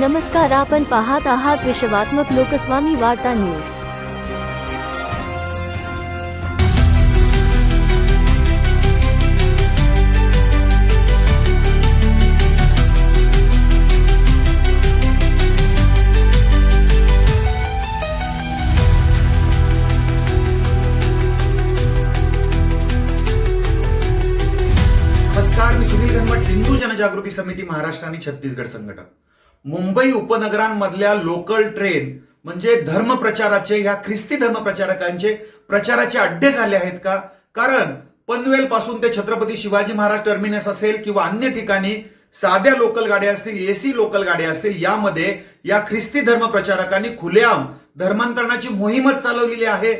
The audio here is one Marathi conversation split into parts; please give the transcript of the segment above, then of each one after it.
नमस्कार, आपण पाहत आहात विश्वात्मक लोकस्वामी वार्ता न्यूज। नमस्कार, मी सुनील घनवट, हिंदू जनजागृती समिती महाराष्ट्र आणि छत्तीसगड संघटक। मुंबई उपनगरांमधल्या लोकल ट्रेन म्हणजे धर्मप्रचाराचे, ह्या ख्रिस्ती धर्मप्रचारकांचे प्रचाराचे अड्डे झाले आहेत का? कारण पनवेल पासून ते छत्रपती शिवाजी महाराज टर्मिनस असेल किंवा अन्य ठिकाणी साध्या लोकल गाड्या असतील, एसी लोकल गाड्या असतील, यामध्ये या ख्रिस्ती धर्मप्रचारकांनी खुलेआम धर्मांतरणाची मोहीमच चालवलेली आहे।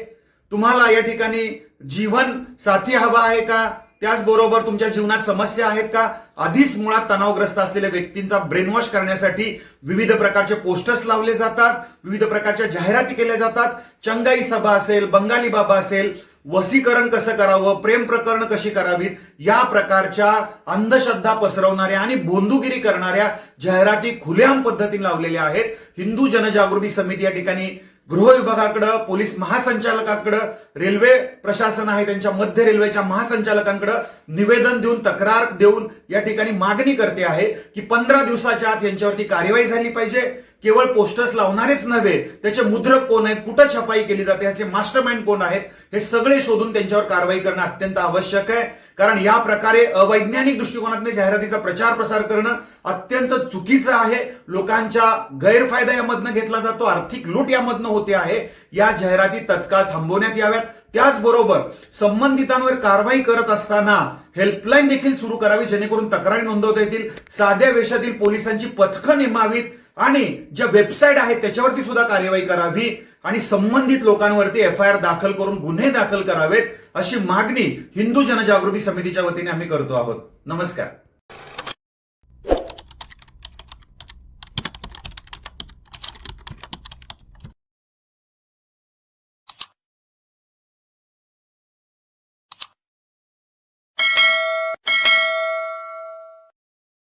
तुम्हाला या ठिकाणी जीवन साथी हवा आहे का? त्याचबरोबर तुमच्या जीवनात समस्या आहेत का? आधीच मुळात तणावग्रस्त असलेल्या व्यक्तींचा ब्रेनवॉश करण्यासाठी विविध प्रकारचे पोस्टर्स लावले जातात, विविध प्रकारच्या जाहिराती केल्या जातात। चंगाई सभा असेल, बंगाली बाबा असेल, वसीकरण कसं करावं, प्रेम प्रकरण कशी करावीत, या प्रकारच्या अंधश्रद्धा पसरवणाऱ्या आणि बोंदुगिरी करणाऱ्या जाहिराती खुलेआम पद्धतीने लावलेल्या आहेत। हिंदू जनजागृती समिती या ठिकाणी गृह विभागाकडे, पोलीस महासंचालकाकडे, रेल्वे प्रशासन आहे त्यांच्या मध्य रेल्वेच्या महासंचालकांकडे निवेदन देऊन, तक्रार देऊन या ठिकाणी मागणी करते आहे की 15 दिवसाच्या आत यांच्यावरती कार्यवाही झाली पाहिजे। केवळ पोस्टर्स लावणारेच नव्हे, त्याचे मुद्रक कोण आहेत, कुठं छपाई केली जाते, याचे मास्टरमाइंड कोण आहेत, हे सगळे शोधून त्यांच्यावर कारवाई करणं अत्यंत आवश्यक आहे। कारण या प्रकारे अवैज्ञानिक दृष्टिकोनातून जाहिरातीचा प्रचार प्रसार करणं अत्यंत चुकीचं आहे। लोकांच्या गैरफायदा यामधनं घेतला जातो, आर्थिक लूट यामधनं होते आहे। या जाहिराती तत्काळ थांबवण्यात याव्यात। त्याचबरोबर संबंधितांवर कारवाई करत असताना हेल्पलाईन देखील सुरू करावी, जेणेकरून तक्रारी नोंदवता येतील। साध्या वेशातील पोलिसांची पथकं नेमावीत आणि ज्या वेबसाईट आहेत त्याच्यावरती सुद्धा कार्यवाही करावी आणि संबंधित लोकांवरती एफआयआर दाखल करून गुन्हे दाखल करावेत, अशी मागणी हिंदू जनजागृती समितीच्या वतीने आम्ही करतो आहोत। नमस्कार।